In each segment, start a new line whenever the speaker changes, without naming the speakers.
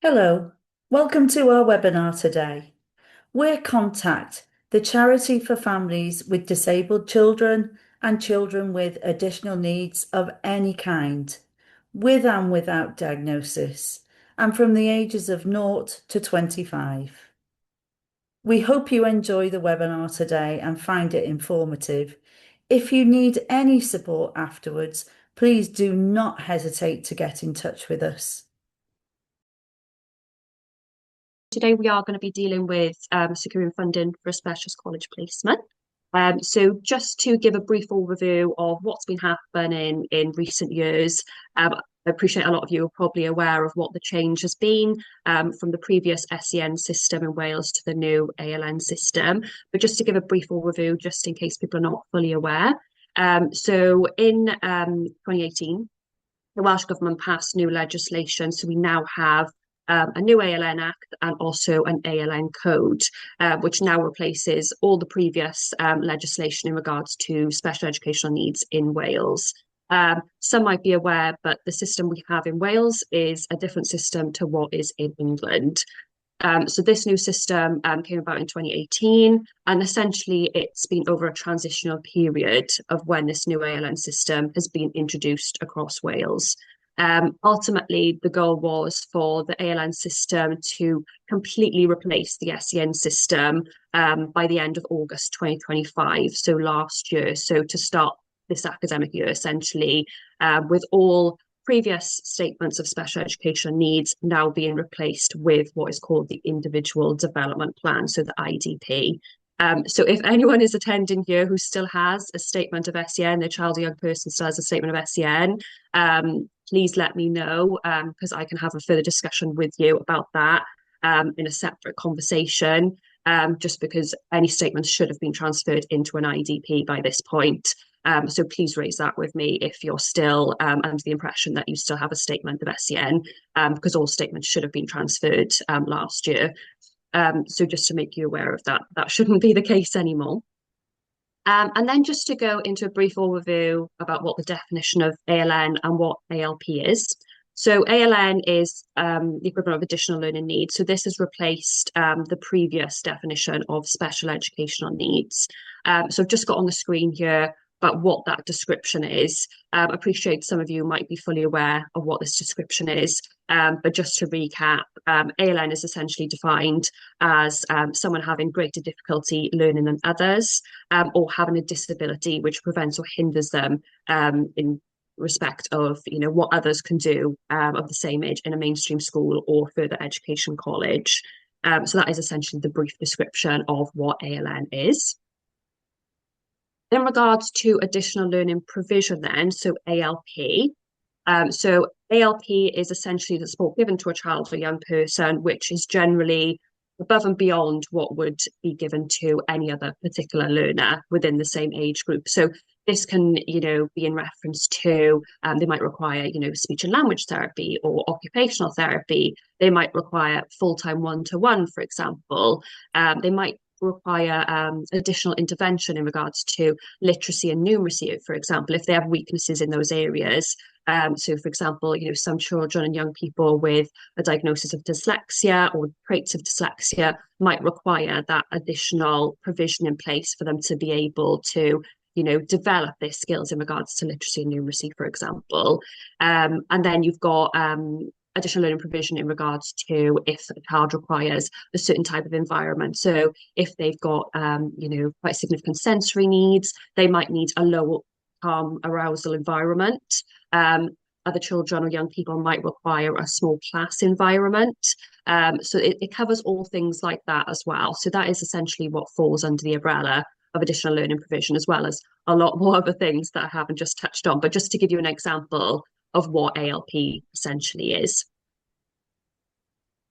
Hello, welcome to our webinar today. We're Contact, the charity for families with disabled children and children with additional needs of any kind, with and without diagnosis, and from the ages of 0 to 25. We hope you enjoy the webinar today and find it informative. If you need any support afterwards, please do not hesitate to get in touch with us.
Today we are going to be dealing with securing funding for a specialist college placement. So just to give a brief overview of what's been happening in recent years, I appreciate a lot of you are probably aware of what the change has been from the previous SEN system in Wales to the new ALN system. But just to give a brief overview, just in case people are not fully aware. So in 2018, the Welsh Government passed new legislation. So we now have a new ALN Act and also an ALN Code, which now replaces all the previous legislation in regards to special educational needs in Wales. Some might be aware, but the system we have in Wales is a different system to what is in England. So this new system came about in 2018, and essentially it's been over a transitional period of when this new ALN system has been introduced across Wales. Ultimately, the goal was for the ALN system to completely replace the SEN system by the end of August 2025, so last year. So to start this academic year, essentially, with all previous statements of special education needs now being replaced with what is called the Individual Development Plan, so the IDP. So if anyone is attending here who still has a statement of SEN, their child or young person still has a statement of SEN, please let me know because I can have a further discussion with you about that in a separate conversation, just because any statements should have been transferred into an IDP by this point. So please raise that with me if you're still under the impression that you still have a statement of SEN, because all statements should have been transferred last year. So just to make you aware of that, that shouldn't be the case anymore. And then just to go into a brief overview about what the definition of ALN and what ALP is. So ALN is the equivalent of additional learning needs. So this has replaced the previous definition of special educational needs. So I've just got on the screen here about what that description is. I appreciate some of you might be fully aware of what this description is. But just to recap, ALN is essentially defined as someone having greater difficulty learning than others, or having a disability which prevents or hinders them in respect of what others can do of the same age in a mainstream school or further education college. So that is essentially the brief description of what ALN is. In regards to additional learning provision then, so ALP, so ALP is essentially the support given to a child or young person, which is generally above and beyond what would be given to any other particular learner within the same age group. So this can, be in reference to they might require, speech and language therapy or occupational therapy. They might require full-time one-to-one, for example. They might require additional intervention in regards to literacy and numeracy, for example, if they have weaknesses in those areas. So, for example, some children and young people with a diagnosis of dyslexia or traits of dyslexia might require that additional provision in place for them to be able to develop their skills in regards to literacy and numeracy, for example. And then you've got additional learning provision in regards to if a child requires a certain type of environment. So if they've got, quite significant sensory needs, they might need a low calm arousal environment. Other children or young people might require a small class environment. So it covers all things like that as well. So that is essentially what falls under the umbrella of additional learning provision, as well as a lot more other things that I haven't just touched on. But just to give you an example of what ALP essentially is.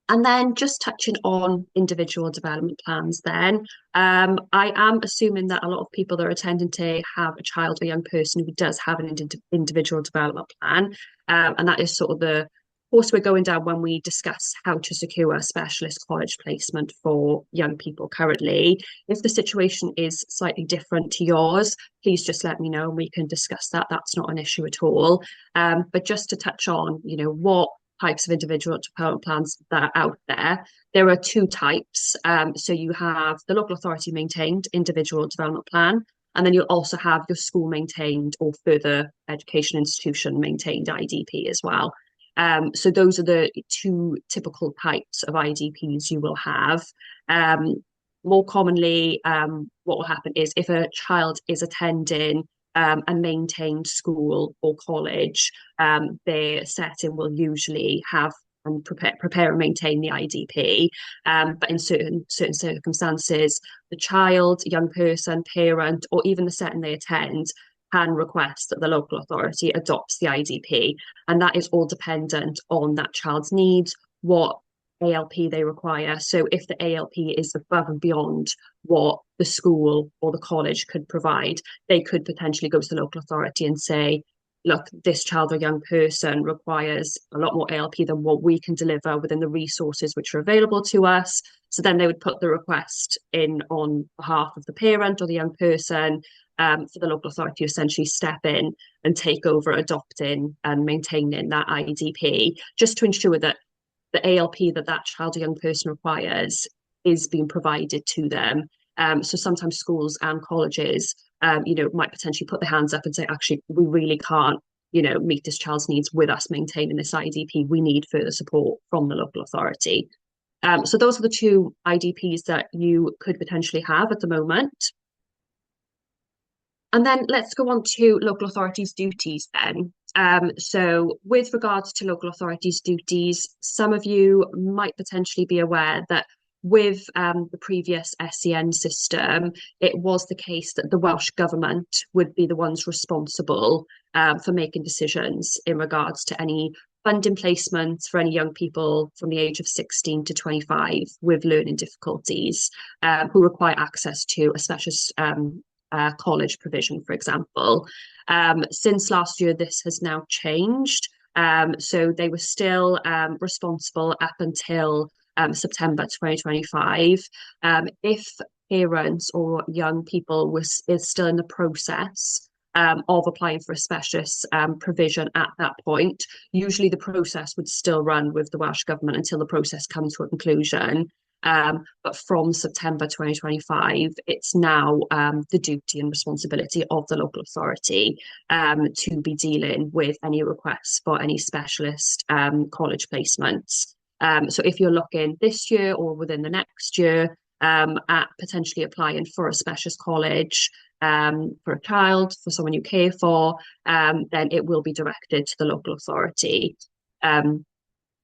And then just touching on individual development plans then, I am assuming that a lot of people that are attending today have a child or young person who does have an individual development plan. And that is sort of the course we're going down when we discuss how to secure a specialist college placement for young people currently. If the situation is slightly different to yours, please just let me know and we can discuss that. That's not an issue at all. But just to touch on, what types of individual development plans that are out there. There are two types. So you have the local authority maintained individual development plan, and then you'll also have your school maintained or further education institution maintained IDP as well. So those are the two typical types of IDPs you will have. More commonly, what will happen is if a child is attending a maintained school or college, their setting will usually have and prepare and maintain the IDP. But in certain circumstances, the child, young person, parent, or even the setting they attend can request that the local authority adopts the IDP. And that is all dependent on that child's needs, what ALP they require. So if the ALP is above and beyond what the school or the college could provide, they could potentially go to the local authority and say, look, this child or young person requires a lot more ALP than what we can deliver within the resources which are available to us. So then they would put the request in on behalf of the parent or the young person, for the local authority to essentially step in and take over adopting and maintaining that IDP, just to ensure that the ALP that that child or young person requires is being provided to them. So sometimes schools and colleges, might potentially put their hands up and say, actually, we really can't, meet this child's needs with us maintaining this IDP. We need further support from the local authority. So those are the two IDPs that you could potentially have at the moment. And then let's go on to local authorities' duties then. So with regards to local authorities' duties, some of you might potentially be aware that with the previous SEN system, it was the case that the Welsh Government would be the ones responsible for making decisions in regards to any funding placements for any young people from the age of 16 to 25 with learning difficulties who require access to a specialist college provision, for example. Since last year, this has now changed. So they were still responsible up until September 2025. If parents or young people is still in the process of applying for a specialist provision at that point, usually the process would still run with the Welsh Government until the process comes to a conclusion. But from September 2025, it's now the duty and responsibility of the local authority to be dealing with any requests for any specialist college placements. So if you're looking this year or within the next year at potentially applying for a specialist college for a child, for someone you care for, then it will be directed to the local authority.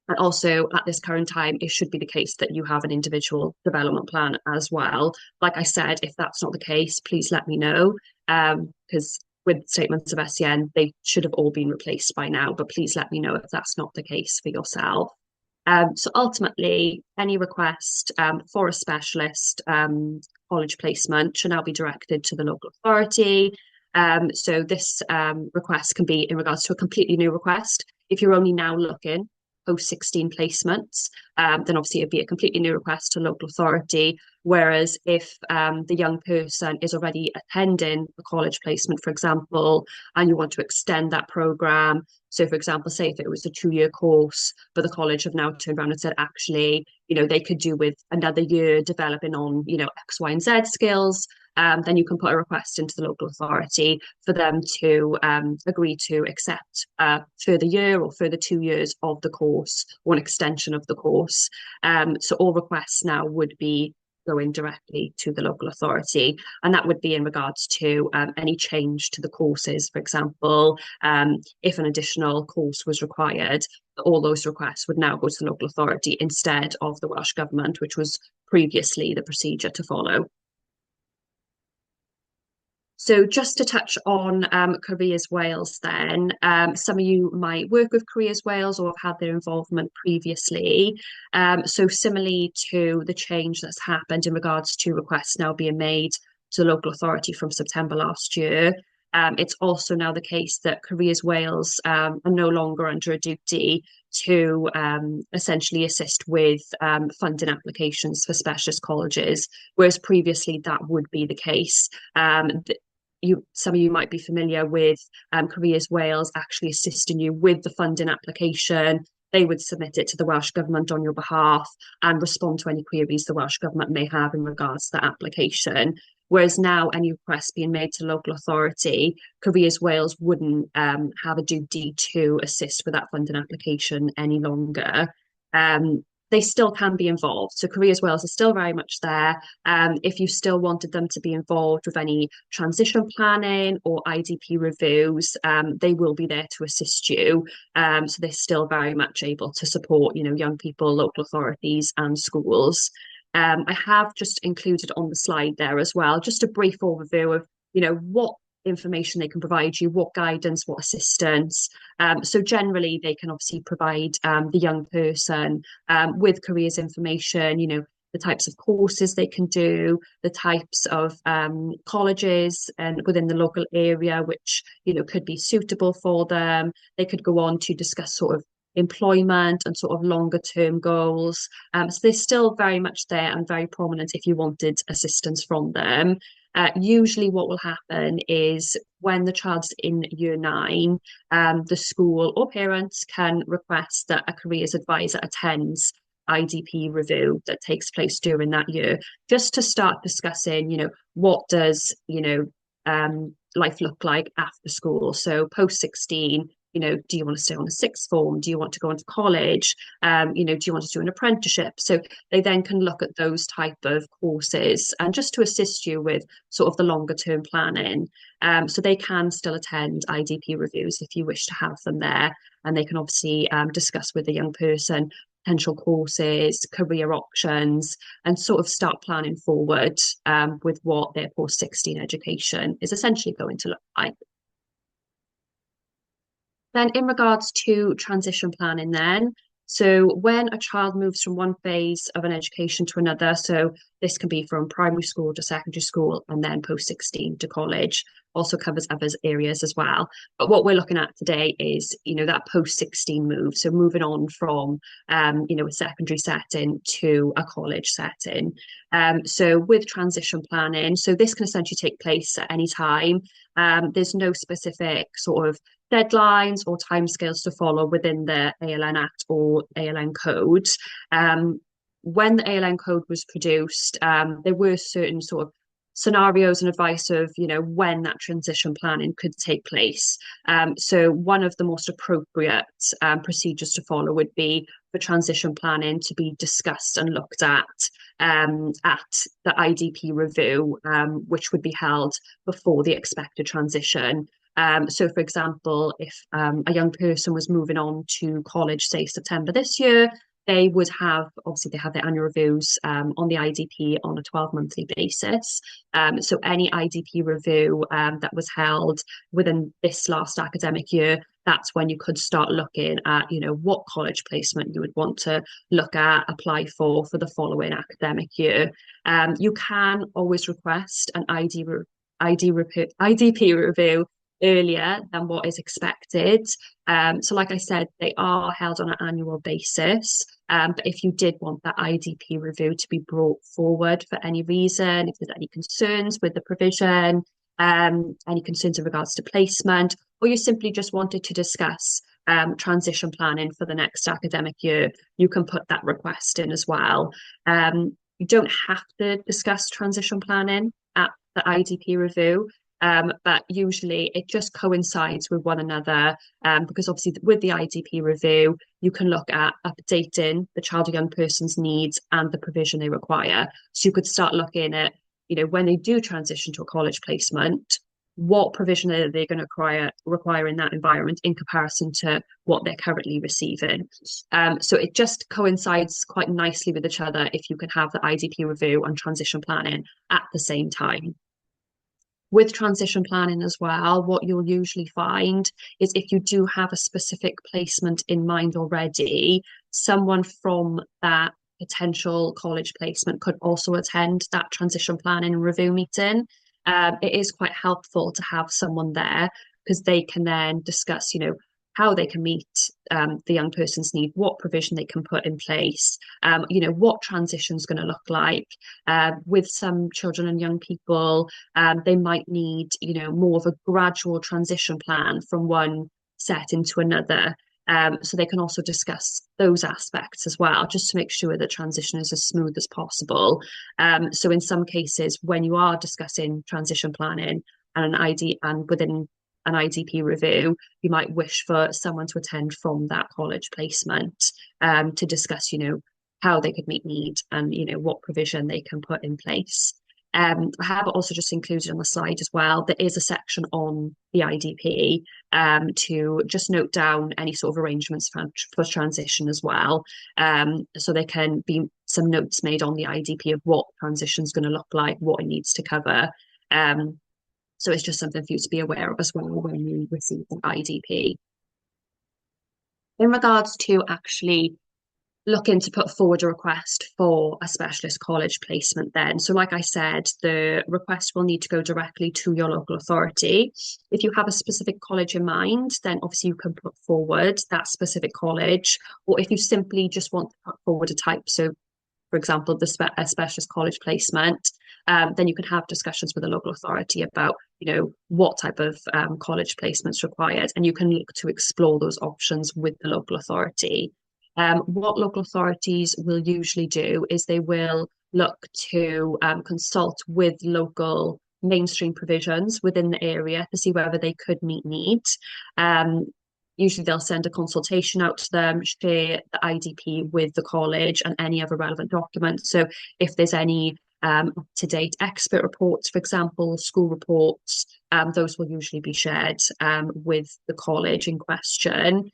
And also at this current time, it should be the case that you have an individual development plan as well. Like I said, if that's not the case, please let me know, because with statements of SEN, they should have all been replaced by now, but please let me know if that's not the case for yourself. So ultimately, any request for a specialist college placement should now be directed to the local authority. So this request can be in regards to a completely new request. If you're only now looking post-16 placements, then obviously it'd be a completely new request to local authority. Whereas if the young person is already attending a college placement, for example, and you want to extend that programme, so for example, say if it was a 2-year course, but the college have now turned around and said, actually, they could do with another year developing on, X, Y, and Z skills, then you can put a request into the local authority for them to agree to accept further year or further 2 years of the course or an extension of the course. So all requests now would be going directly to the local authority, and that would be in regards to any change to the courses. For example, if an additional course was required, all those requests would now go to the local authority instead of the Welsh Government, which was previously the procedure to follow. So just to touch on Careers Wales then, some of you might work with Careers Wales or have had their involvement previously. So similarly to the change that's happened in regards to requests now being made to the local authority from September last year, it's also now the case that Careers Wales are no longer under a duty to essentially assist with funding applications for specialist colleges, whereas previously that would be the case. Some of you might be familiar with Careers Wales actually assisting you with the funding application. they would submit it to the Welsh Government on your behalf and respond to any queries the Welsh Government may have in regards to that application. Whereas now, any request being made to local authority, Careers Wales wouldn't have a duty to assist with that funding application any longer. They still can be involved. So Careers Wales is still very much there. If you still wanted them to be involved with any transition planning or IDP reviews, they will be there to assist you. So they're still very much able to support, young people, local authorities and schools. I have just included on the slide there as well, just a brief overview of, what information they can provide you, what guidance, what assistance. So generally, they can obviously provide the young person with careers information, the types of courses they can do, the types of colleges and within the local area, which, could be suitable for them. They could go on to discuss sort of employment and sort of longer term goals. So they're still very much there and very prominent if you wanted assistance from them. Usually what will happen is when the child's in year 9, the school or parents can request that a careers advisor attends IDP review that takes place during that year, just to start discussing, what does, life look like after school? So post 16, do you want to stay on a sixth form? Do you want to go into college? Do you want to do an apprenticeship? So they then can look at those type of courses and just to assist you with sort of the longer term planning. So they can still attend IDP reviews if you wish to have them there. And they can obviously discuss with the young person potential courses, career options, and sort of start planning forward with what their post 16 education is essentially going to look like. Then in regards to transition planning then, so when a child moves from one phase of an education to another, so this can be from primary school to secondary school and then post 16 to college, also covers other areas as well. But what we're looking at today is, that post 16 move. So moving on from, a secondary setting to a college setting. So with transition planning, so this can essentially take place at any time. There's no specific sort of deadlines or timescales to follow within the ALN Act or ALN Code. When the ALN Code was produced, there were certain sort of scenarios and advice of, when that transition planning could take place. So one of the most appropriate procedures to follow would be for transition planning to be discussed and looked at the IDP review, which would be held before the expected transition. So, for example, if a young person was moving on to college, say September this year, they would have, obviously they have their annual reviews on the IDP on a 12-monthly basis. So any IDP review that was held within this last academic year, that's when you could start looking at, what college placement you would want to look at, apply for the following academic year. You can always request an IDP review earlier than what is expected. So like I said, they are held on an annual basis. But if you did want that IDP review to be brought forward for any reason, if there's any concerns with the provision, any concerns in regards to placement, or you simply just wanted to discuss transition planning for the next academic year, you can put that request in as well. You don't have to discuss transition planning at the IDP review. But usually it just coincides with one another because obviously with the IDP review, you can look at updating the child or young person's needs and the provision they require. So you could start looking at, when they do transition to a college placement, what provision are they going to require in that environment in comparison to what they're currently receiving. So it just coincides quite nicely with each other if you can have the IDP review and transition planning at the same time. With transition planning as well, what you'll usually find is if you do have a specific placement in mind already, someone from that potential college placement could also attend that transition planning review meeting. It is quite helpful to have someone there because they can then discuss, how they can meet the young person's need, what provision they can put in place, what transition is going to look like. With some children and young people, they might need, more of a gradual transition plan from one set into another. So they can also discuss those aspects as well, just to make sure the transition is as smooth as possible. So in some cases, when you are discussing transition planning and an ID and within an IDP review, you might wish for someone to attend from that college placement to discuss, how they could meet need and, what provision they can put in place. I have also just included on the slide as well, there is a section on the IDP to just note down any sort of arrangements for transition as well. So there can be some notes made on the IDP of what transition is going to look like, what it needs to cover. So it's just something for you to be aware of as well when you receive the IDP. In regards to actually looking to put forward a request for a specialist college placement then. So like I said, the request will need to go directly to your local authority. If you have a specific college in mind, then obviously you can put forward that specific college, or if you simply just want to put forward a type, so for example, a specialist college placement, then you can have discussions with the local authority about, what type of college placements required, and you can look to explore those options with the local authority. What local authorities will usually do is they will look to consult with local mainstream provisions within the area to see whether they could meet needs. Usually they'll send a consultation out to them, share the IDP with the college and any other relevant documents. So if there's any up-to-date expert reports, for example, school reports, those will usually be shared with the college in question.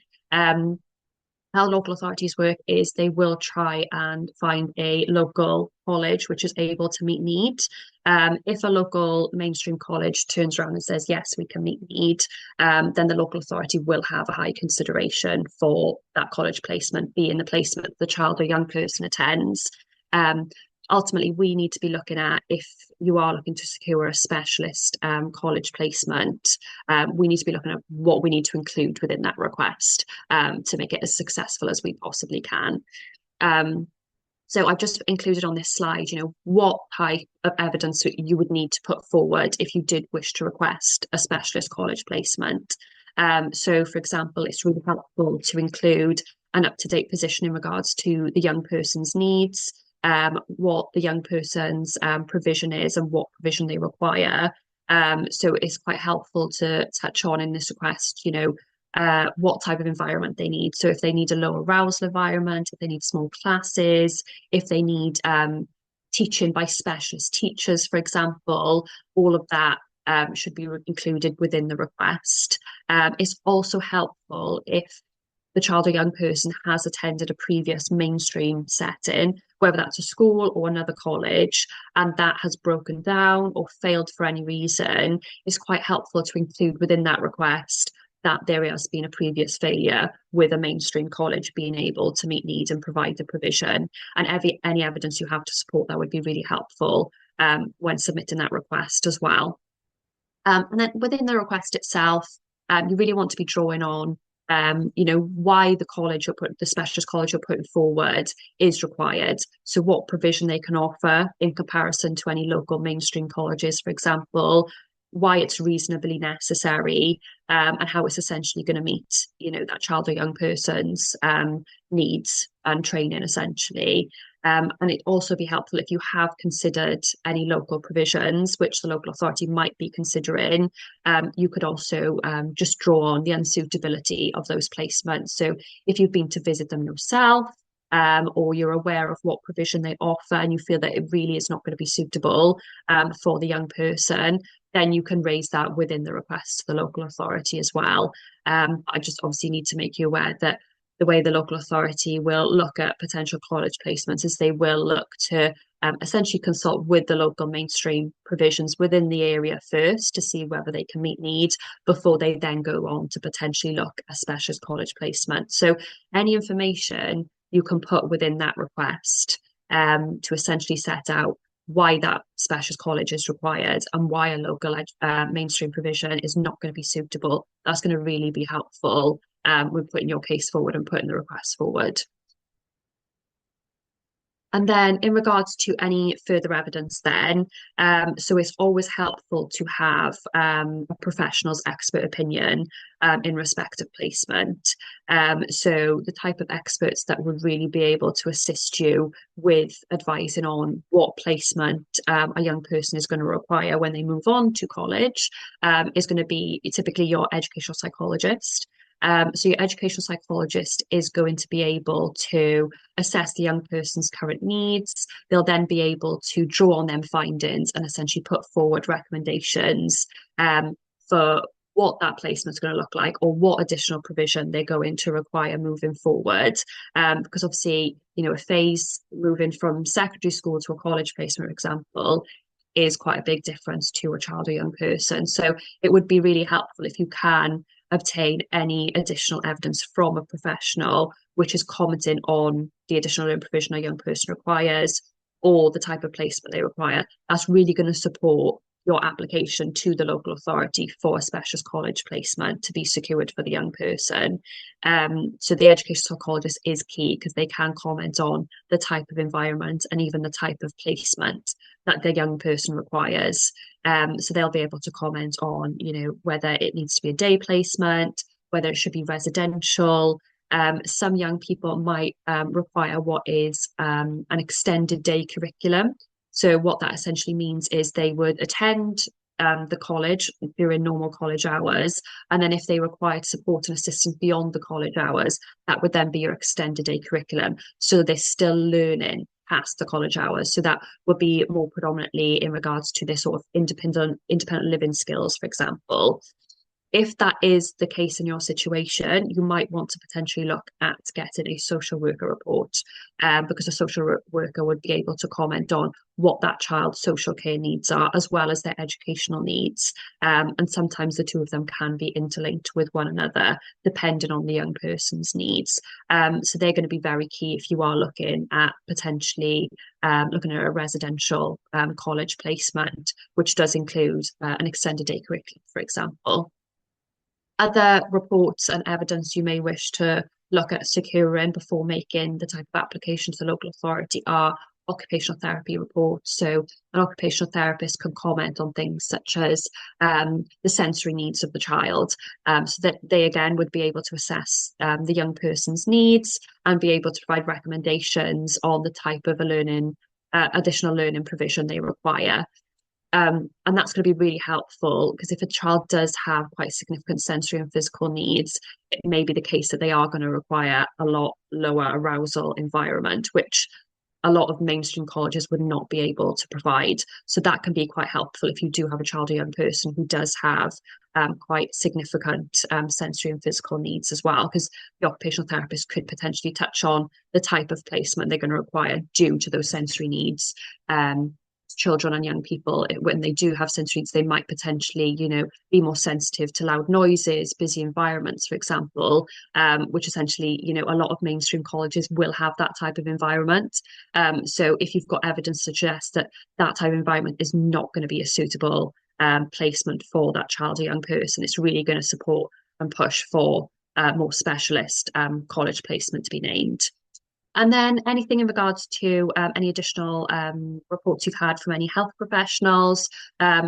How local authorities work is they will try and find a local college which is able to meet needs. If a local mainstream college turns around and says, yes, we can meet need, then the local authority will have a high consideration for that college placement, being the placement the child or young person attends. Ultimately, we need to be looking at, if you are looking to secure a specialist college placement, we need to be looking at what we need to include within that request to make it as successful as we possibly can. So I've just included on this slide, what type of evidence you would need to put forward if you did wish to request a specialist college placement. So, for example, it's really helpful to include an up-to-date position in regards to the young person's needs, what the young person's provision is and what provision they require. So it's quite helpful to touch on in this request, what type of environment they need. So if they need a low arousal environment, if they need small classes, if they need teaching by specialist teachers, for example, all of that should be included within the request. It's also helpful if the child or young person has attended a previous mainstream setting, whether that's a school or another college, and that has broken down or failed for any reason, it's quite helpful to include within that request that there has been a previous failure with a mainstream college being able to meet needs and provide the provision. And any evidence you have to support that would be really helpful when submitting that request as well. And then within the request itself, you really want to be drawing on why the specialist college you're putting forward is required. So what provision they can offer in comparison to any local mainstream colleges, for example, why it's reasonably necessary, and how it's essentially going to meet, that child or young person's needs and training, essentially. And it'd also be helpful if you have considered any local provisions, which the local authority might be considering. You could also just draw on the unsuitability of those placements. So if you've been to visit them yourself, or you're aware of what provision they offer and you feel that it really is not going to be suitable for the young person, then you can raise that within the request to the local authority as well. I just obviously need to make you aware that the way the local authority will look at potential college placements is they will look to essentially consult with the local mainstream provisions within the area first to see whether they can meet needs before they then go on to potentially look at specialist college placement. So any information you can put within that request to essentially set out why that specialist college is required and why a local mainstream provision is not going to be suitable. That's going to really be helpful with putting your case forward and putting the request forward. And then in regards to any further evidence then, so it's always helpful to have a professional's expert opinion in respect of placement. So the type of experts that would really be able to assist you with advising on what placement a young person is going to require when they move on to college is going to be typically your educational psychologist. So your educational psychologist is going to be able to assess the young person's current needs. They'll then be able to draw on them findings and essentially put forward recommendations for what that placement is going to look like or what additional provision they're going to require moving forward. Because obviously, a phase moving from secondary school to a college placement, for example, is quite a big difference to a child or young person. So it would be really helpful if you can obtain any additional evidence from a professional which is commenting on the additional learning provision a young person requires or the type of placement they require. That's really going to support your application to the local authority for a specialist college placement to be secured for the young person. So the educational psychologist is key because they can comment on the type of environment and even the type of placement that the young person requires. So they'll be able to comment on, whether it needs to be a day placement, whether it should be residential. Some young people might require what is an extended day curriculum. So what that essentially means is they would attend the college during normal college hours, and then if they required support and assistance beyond the college hours, that would then be your extended day curriculum. So they're still learning past the college hours. So that would be more predominantly in regards to their sort of independent living skills, for example. If that is the case in your situation, you might want to potentially look at getting a social worker report because a social worker would be able to comment on what that child's social care needs are, as well as their educational needs. And sometimes the two of them can be interlinked with one another, depending on the young person's needs. So they're going to be very key if you are looking at potentially looking at a residential college placement, which does include an extended day curriculum, for example. Other reports and evidence you may wish to look at securing before making the type of application to the local authority are occupational therapy reports. So an occupational therapist can comment on things such as the sensory needs of the child, so that they again would be able to assess the young person's needs and be able to provide recommendations on the type of additional learning provision they require. And that's going to be really helpful because if a child does have quite significant sensory and physical needs, it may be the case that they are going to require a lot lower arousal environment, which a lot of mainstream colleges would not be able to provide. So that can be quite helpful if you do have a child or young person who does have quite significant sensory and physical needs as well, because the occupational therapist could potentially touch on the type of placement they're going to require due to those sensory needs. Children and young people, when they do have sensory needs, they might potentially, be more sensitive to loud noises, busy environments, for example, which essentially, a lot of mainstream colleges will have that type of environment. So if you've got evidence to suggest that that type of environment is not going to be a suitable placement for that child or young person, it's really going to support and push for more specialist college placement to be named. And then anything in regards to any additional reports you've had from any health professionals.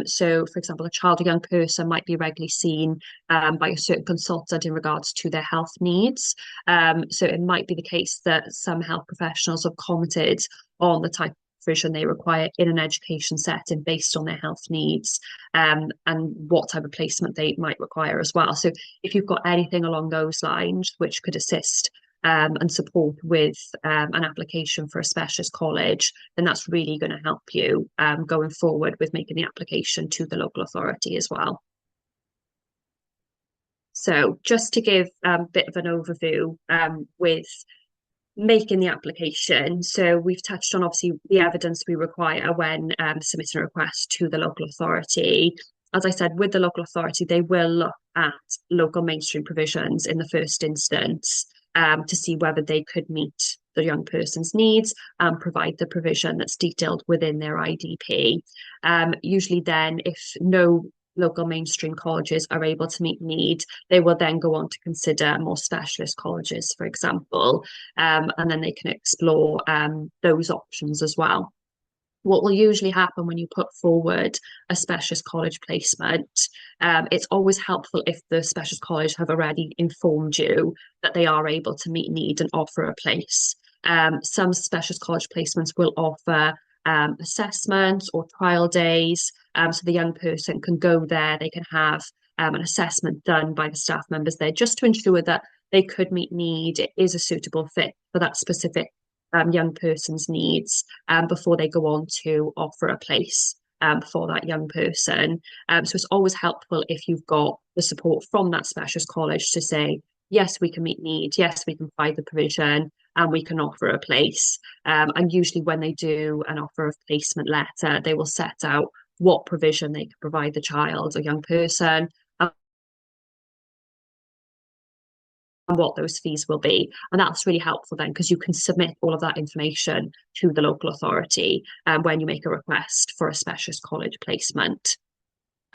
So, for example, a child or young person might be regularly seen by a certain consultant in regards to their health needs. So it might be the case that some health professionals have commented on the type of provision they require in an education setting based on their health needs and what type of placement they might require as well. So if you've got anything along those lines which could assist and support with an application for a specialist college, then that's really going to help you going forward with making the application to the local authority as well. So just to give a bit of an overview with making the application. So we've touched on obviously the evidence we require when submitting a request to the local authority. As I said, with the local authority, they will look at local mainstream provisions in the first instance to see whether they could meet the young person's needs and provide the provision that's detailed within their IDP. Usually then, if no local mainstream colleges are able to meet need, they will then go on to consider more specialist colleges, for example, and then they can explore those options as well. What will usually happen when you put forward a specialist college placement, it's always helpful if the specialist college have already informed you that they are able to meet need and offer a place. Some specialist college placements will offer assessments or trial days, so the young person can go there, they can have an assessment done by the staff members there just to ensure that they could meet need, it is a suitable fit for that specific young person's needs before they go on to offer a place for that young person. So it's always helpful if you've got the support from that specialist college to say, yes, we can meet need, yes, we can provide the provision, and we can offer a place. And usually when they do an offer of placement letter, they will set out what provision they can provide the child or young person, and what those fees will be. And that's really helpful then because you can submit all of that information to the local authority when you make a request for a specialist college placement.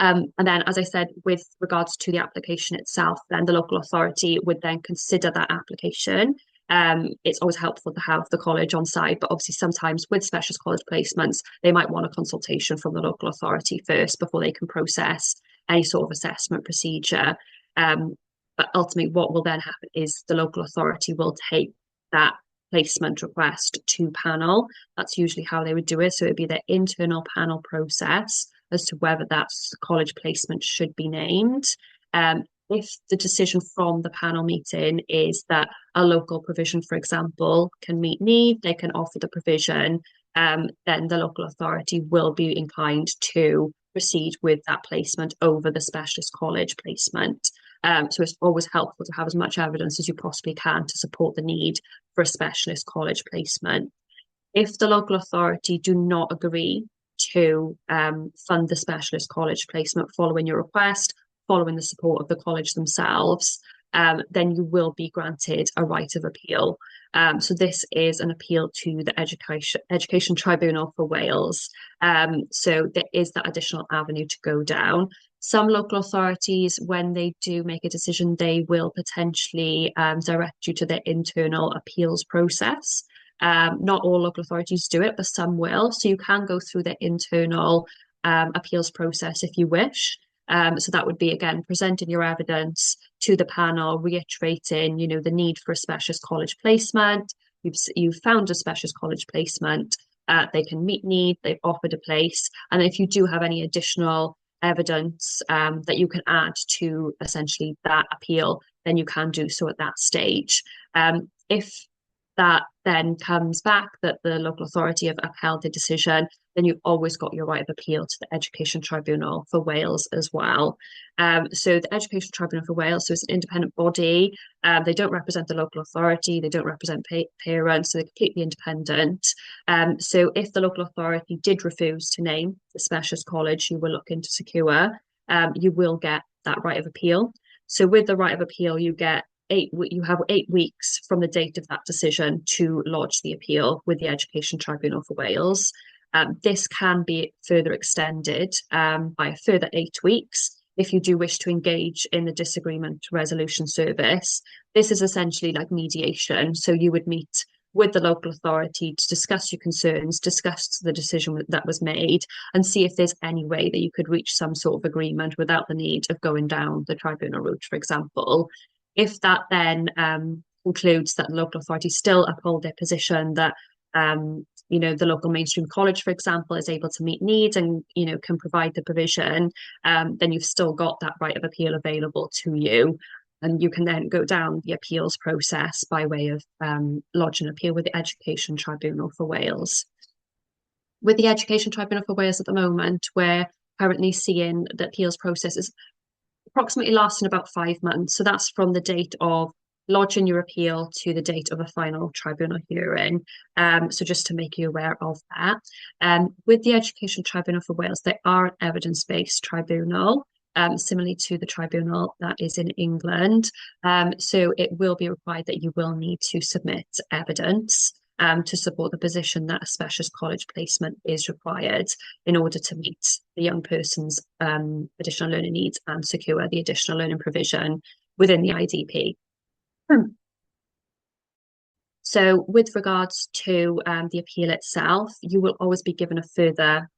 And then, as I said, with regards to the application itself, then the local authority would then consider that application. It's always helpful to have the college on side, but obviously sometimes with specialist college placements, they might want a consultation from the local authority first before they can process any sort of assessment procedure. But ultimately, what will then happen is the local authority will take that placement request to panel. That's usually how they would do it. So it'd be their internal panel process as to whether that college placement should be named. If the decision from the panel meeting is that a local provision, for example, can meet need, they can offer the provision, then the local authority will be inclined to proceed with that placement over the specialist college placement. So it's always helpful to have as much evidence as you possibly can to support the need for a specialist college placement. If the local authority do not agree to fund the specialist college placement following your request, following the support of the college themselves, then you will be granted a right of appeal. So this is an appeal to the Education Tribunal for Wales. So there is that additional avenue to go down. Some local authorities, when they do make a decision, they will potentially direct you to their internal appeals process. Not all local authorities do it, but some will. So you can go through the internal appeals process if you wish. So that would be, again, presenting your evidence to the panel, reiterating, the need for a specialist college placement. You've found a specialist college placement. They can meet need. They've offered a place. And if you do have any additional evidence that you can add to essentially that appeal, then you can do so at that stage. If that then comes back that the local authority have upheld the decision, then you've always got your right of appeal to the Education Tribunal for Wales as well. So the Education Tribunal for Wales, so it's an independent body. They don't represent the local authority, they don't represent parents, so they're completely independent. So if the local authority did refuse to name the specialist college you were looking to secure, you will get that right of appeal. So with the right of appeal, you have 8 weeks from the date of that decision to lodge the appeal with the Education Tribunal for Wales. This can be further extended by a further 8 weeks if you do wish to engage in the disagreement resolution service. This is essentially like mediation. So you would meet with the local authority to discuss your concerns, discuss the decision that was made, and see if there's any way that you could reach some sort of agreement without the need of going down the tribunal route, for example. If that then concludes that the local authority still uphold their position that the local mainstream college, for example, is able to meet needs and can provide the provision, then you've still got that right of appeal available to you. And you can then go down the appeals process by way of lodging an appeal with the Education Tribunal for Wales. With the Education Tribunal for Wales at the moment, we're currently seeing the appeals process is approximately lasting about 5 months. So that's from the date of lodging your appeal to the date of a final tribunal hearing. So just to make you aware of that. With the Education Tribunal for Wales, they are an evidence-based tribunal, similarly to the tribunal that is in England. So it will be required that you will need to submit evidence. to support the position that a specialist college placement is required in order to meet the young person's additional learning needs and secure the additional learning provision within the IDP. So with regards to the appeal itself, you will always be given a further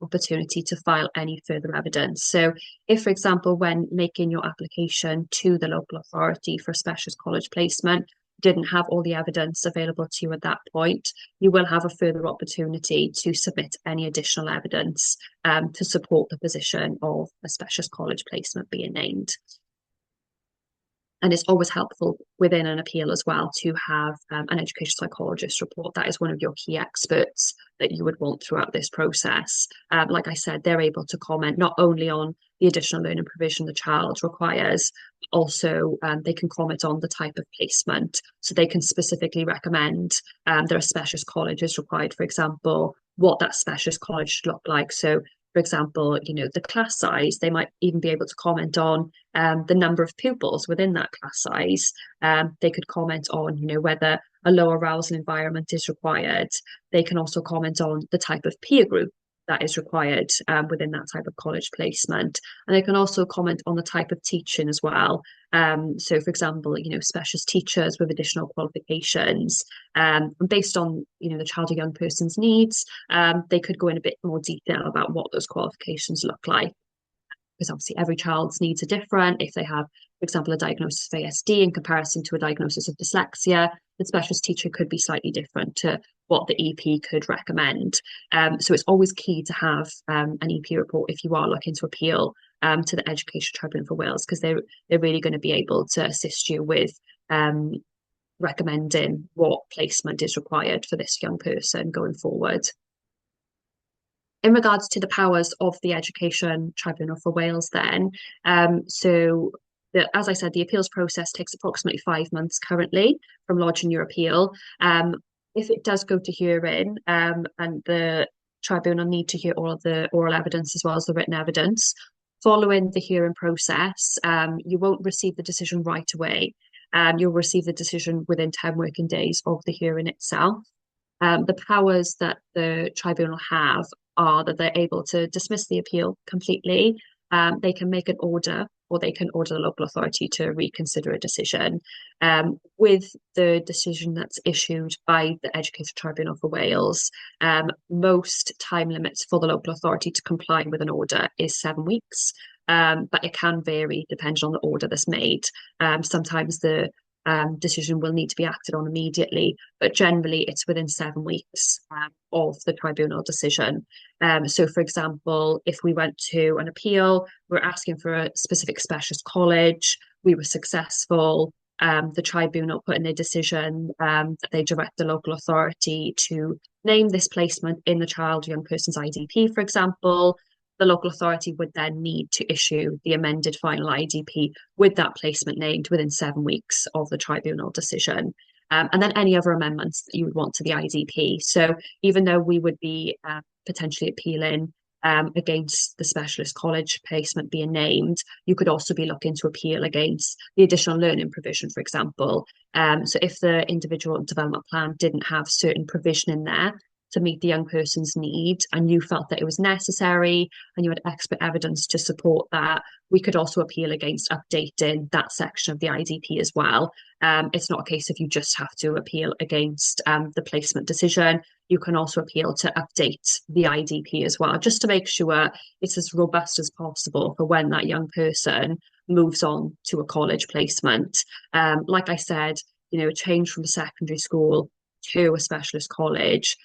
opportunity to file any further evidence. So if, for example, when making your application to the local authority for a specialist college placement, didn't have all the evidence available to you at that point, you will have a further opportunity to submit any additional evidence to support the position of a specialist college placement being named. And it's always helpful within an appeal as well to have an education psychologist report. That is one of your key experts that you would want throughout this process. Like I said, they're able to comment not only on the additional learning provision the child requires, but also they can comment on the type of placement. So they can specifically recommend there are specialist colleges required, for example, what that specialist college should look like. So for example, the class size, they might even be able to comment on the number of pupils within that class size. They could comment on, whether a low arousal environment is required. They can also comment on the type of peer group that is required within that type of college placement. And they can also comment on the type of teaching as well. So, for example, specialist teachers with additional qualifications, based on, the child or young person's needs, they could go in a bit more detail about what those qualifications look like. Because obviously every child's needs are different. If they have, for example, a diagnosis of ASD in comparison to a diagnosis of dyslexia, the specialist teacher could be slightly different to what the EP could recommend. So it's always key to have an EP report if you are looking to appeal to the Education Tribunal for Wales, because they're really going to be able to assist you with recommending what placement is required for this young person going forward. In regards to the powers of the Education Tribunal for Wales then, as I said, the appeals process takes approximately 5 months currently from lodging your appeal. If it does go to hearing and the tribunal need to hear all of the oral evidence as well as the written evidence, following the hearing process, you won't receive the decision right away. You'll receive the decision within 10 working days of the hearing itself. The powers that the tribunal have are that they're able to dismiss the appeal completely. They can make an order, or they can order the local authority to reconsider a decision. With the decision that's issued by the Education Tribunal for Wales, most time limits for the local authority to comply with an order is 7 weeks. But it can vary depending on the order that's made. Sometimes the decision will need to be acted on immediately, but generally it's within 7 weeks of the tribunal decision. So, for example, if we went to an appeal, we're asking for a specific specialist college, we were successful, the tribunal put in a decision that they direct the local authority to name this placement in the child or young person's IDP, for example. The local authority would then need to issue the amended final IDP with that placement named within 7 weeks of the tribunal decision. And then any other amendments that you would want to the IDP. So even though we would be potentially appealing against the specialist college placement being named, you could also be looking to appeal against the additional learning provision, for example. So if the individual development plan didn't have certain provision in there to meet the young person's need, and you felt that it was necessary and you had expert evidence to support that, we could also appeal against updating that section of the IDP as well. It's not a case of you just have to appeal against the placement decision. You can also appeal to update the IDP as well, just to make sure it's as robust as possible for when that young person moves on to a college placement. Like I said, a change from a secondary school to a specialist college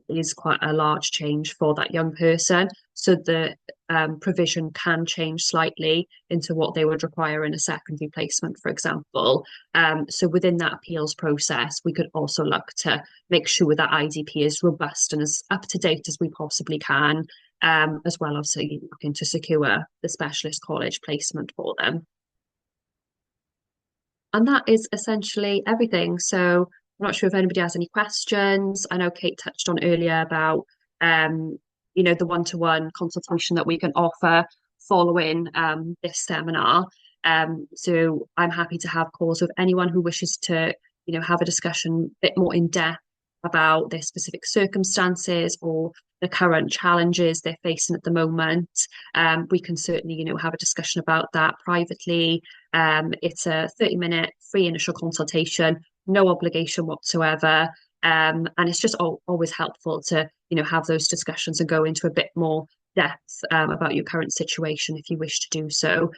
is quite a large change for that young person. So the provision can change slightly into what they would require in a secondary placement, for example. So within that appeals process, we could also look to make sure that IDP is robust and as up to date as we possibly can, as well as looking to secure the specialist college placement for them. And that is essentially everything. So I'm not sure if anybody has any questions. I know Kate touched on earlier about, the one-to-one consultation that we can offer following this seminar. So I'm happy to have calls with anyone who wishes to, have a discussion a bit more in depth about their specific circumstances or the current challenges they're facing at the moment, we can certainly, have a discussion about that privately. It's a 30-minute free initial consultation, no obligation whatsoever. And it's just always helpful to, have those discussions and go into a bit more depth about your current situation if you wish to do so.